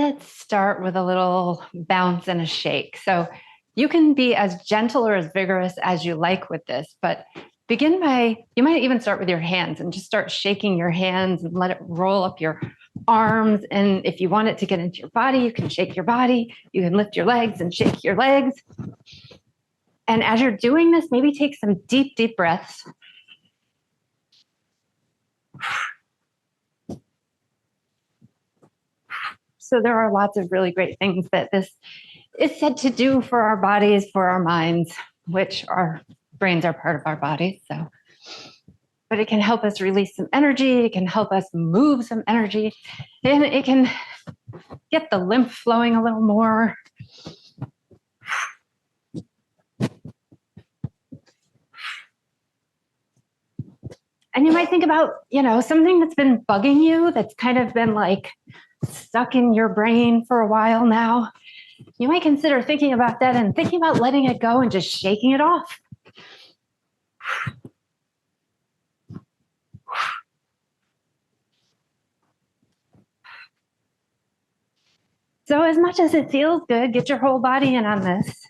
Let's start with a little bounce and a shake. So you can be as gentle or as vigorous as you like with this, but begin by, you might even start with your hands and just start shaking your hands and let it roll up your arms. And if you want it to get into your body, you can shake your body. You can lift your legs and shake your legs. And as you're doing this, maybe take some deep, deep breaths. So there are lots of really great things that this is said to do for our bodies, for our minds, which our brains are part of our bodies. So, but it can help us release some energy. It can help us move some energy, and it can get the lymph flowing a little more. And you might think about, something that's been bugging you, that's kind of been like stuck in your brain for a while now. You might consider thinking about that and thinking about letting it go and just shaking it off. So as much as it feels good, get your whole body in on this.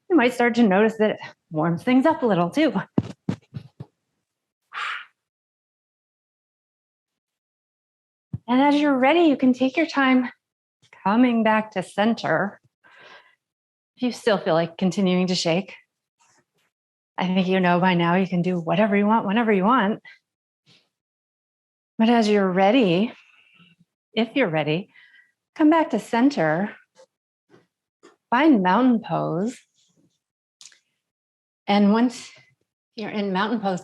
You might start to notice that it warms things up a little too. And as you're ready, you can take your time coming back to center. If you still feel like continuing to shake, I think you know by now you can do whatever you want, whenever you want. But as you're ready, if you're ready, come back to center, find mountain pose. And once you're in mountain pose,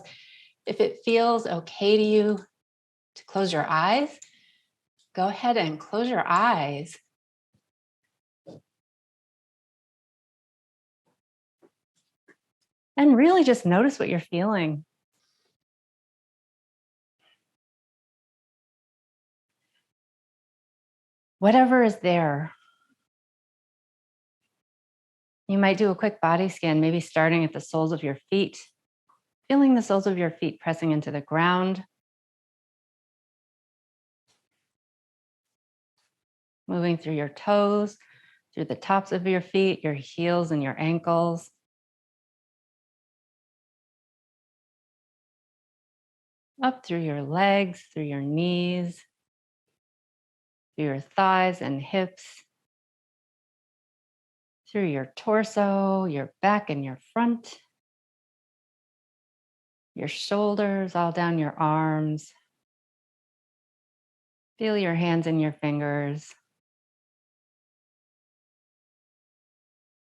if it feels okay to you to close your eyes, go ahead and close your eyes. And really just notice what you're feeling. Whatever is there. You might do a quick body scan, maybe starting at the soles of your feet, feeling the soles of your feet pressing into the ground. Moving through your toes, through the tops of your feet, your heels and your ankles. Up through your legs, through your knees, through your thighs and hips, through your torso, your back and your front, your shoulders, all down your arms. Feel your hands and your fingers.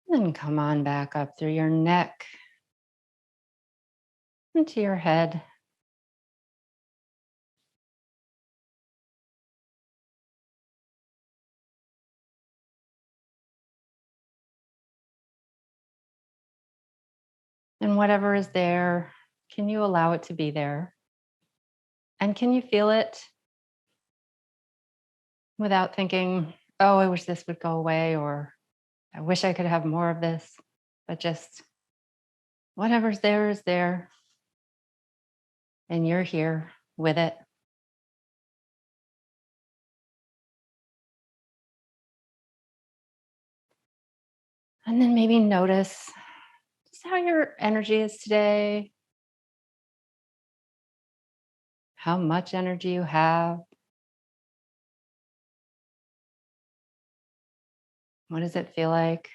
Then come on back up through your neck, into your head. And whatever is there, can you allow it to be there? And can you feel it without thinking, oh, I wish this would go away, or I wish I could have more of this, but just whatever's there is there. And you're here with it. And then maybe notice just how your energy is today, how much energy you have. What does it feel like?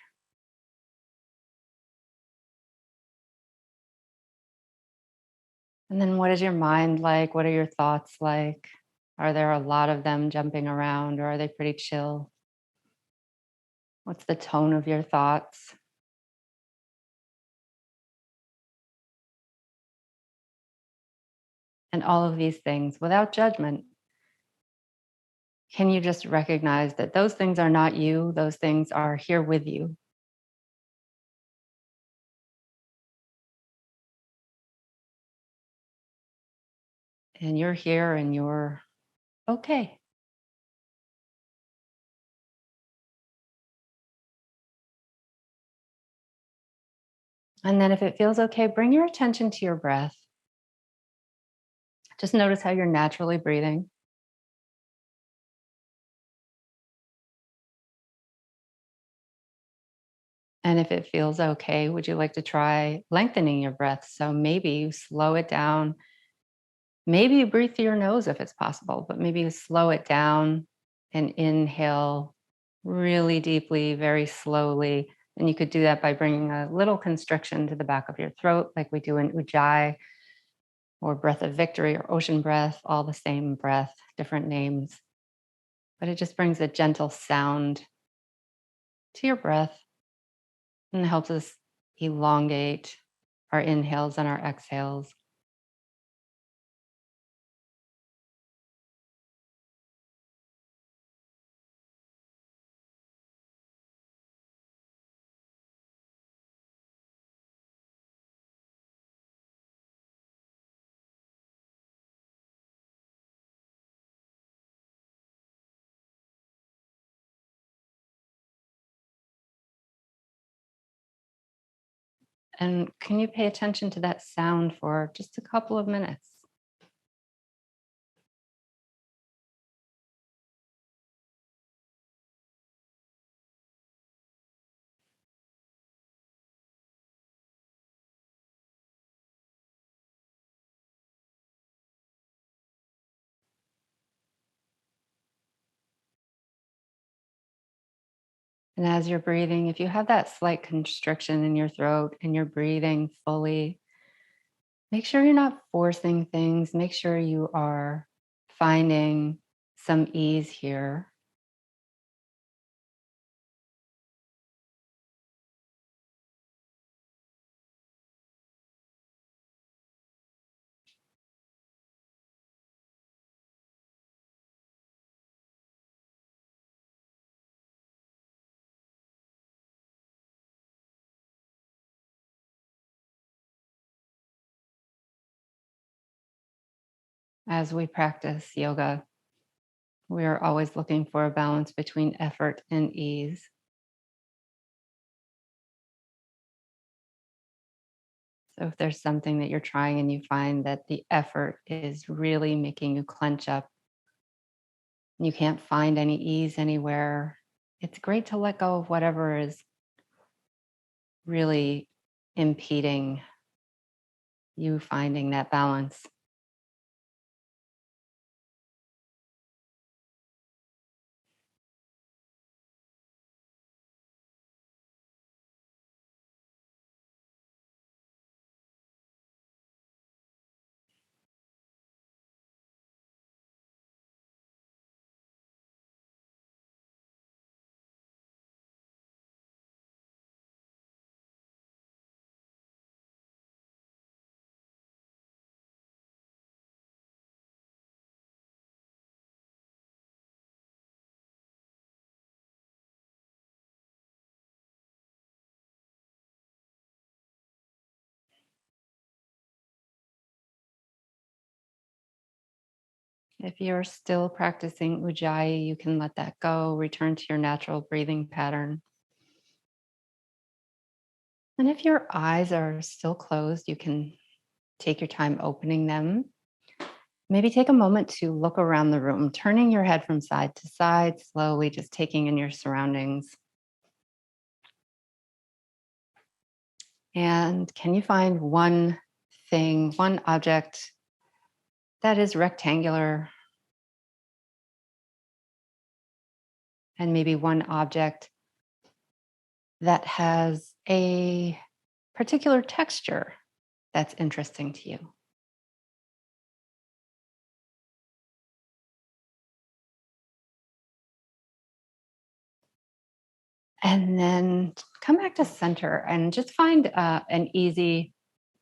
And then what is your mind like? What are your thoughts like? Are there a lot of them jumping around, or are they pretty chill? What's the tone of your thoughts? And all of these things without judgment. Can you just recognize that those things are not you? Those things are here with you. And you're here and you're okay. And then if it feels okay, bring your attention to your breath. Just notice how you're naturally breathing. And if it feels okay, would you like to try lengthening your breath? So maybe you slow it down. Maybe you breathe through your nose if it's possible, but maybe you slow it down and inhale really deeply, very slowly. And you could do that by bringing a little constriction to the back of your throat, like we do in Ujjayi or Breath of Victory or Ocean Breath, all the same breath, different names. But it just brings a gentle sound to your breath and helps us elongate our inhales and our exhales. And can you pay attention to that sound for just a couple of minutes? And as you're breathing, if you have that slight constriction in your throat and you're breathing fully, make sure you're not forcing things. Make sure you are finding some ease here. As we practice yoga, we are always looking for a balance between effort and ease. So if there's something that you're trying and you find that the effort is really making you clench up, and you can't find any ease anywhere, it's great to let go of whatever is really impeding you finding that balance. If you're still practicing Ujjayi, you can let that go, return to your natural breathing pattern. And if your eyes are still closed, you can take your time opening them. Maybe take a moment to look around the room, turning your head from side to side, slowly just taking in your surroundings. And can you find one thing, one object that is rectangular, and maybe one object that has a particular texture that's interesting to you? And then come back to center and just find an easy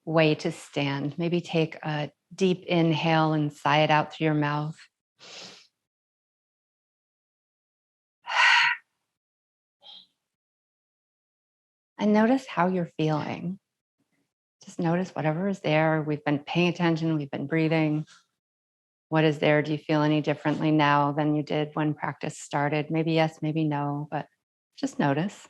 way to stand. Maybe take a deep inhale and sigh it out through your mouth. And notice how you're feeling. Just notice whatever is there. We've been paying attention, we've been breathing. What is there? Do you feel any differently now than you did when practice started? Maybe yes, maybe no, but just notice.